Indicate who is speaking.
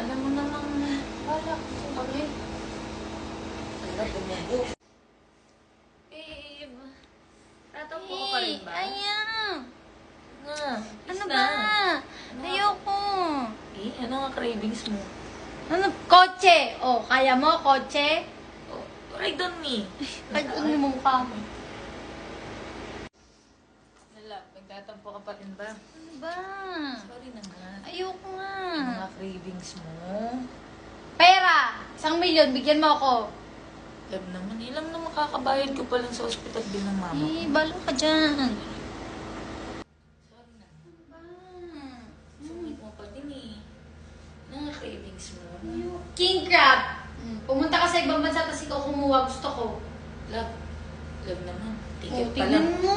Speaker 1: Alam mo namang, wala ko kami. Alam, bumubo. Babe, tatampo ka pa rin ba?
Speaker 2: Ayaw.
Speaker 1: Nga,
Speaker 2: Ano
Speaker 1: na.
Speaker 2: ba?
Speaker 1: Ano
Speaker 2: Ayoko.
Speaker 1: ano nga cravings mo?
Speaker 2: Ano? Kotse. Oh, kaya mo, kotse?
Speaker 1: Oh, ride on me.
Speaker 2: Ay, ano mo mukha mo?
Speaker 1: Lala, nagtatampo ka pa rin ba?
Speaker 2: Ano ba?
Speaker 1: Sorry na nga.
Speaker 2: Ayoko nga.
Speaker 1: Ano nga cravings mo?
Speaker 2: Pera! 1,000,000, bigyan mo ako.
Speaker 1: Lab naman, ilang na makakabayad ko pa lang sa ospital din ng mama ko.
Speaker 2: Balo ka dyan.
Speaker 1: Sorry na.
Speaker 2: Ano ba?
Speaker 1: Sumit mo pa din eh. Ano nga cravings mo?
Speaker 2: King crab. Pumunta ka sa ibang bansa tapos ikaw kumuha. Gusto ko.
Speaker 1: Lab naman.
Speaker 2: Oh,
Speaker 1: Ticket pa
Speaker 2: tignan
Speaker 1: lang.
Speaker 2: mo.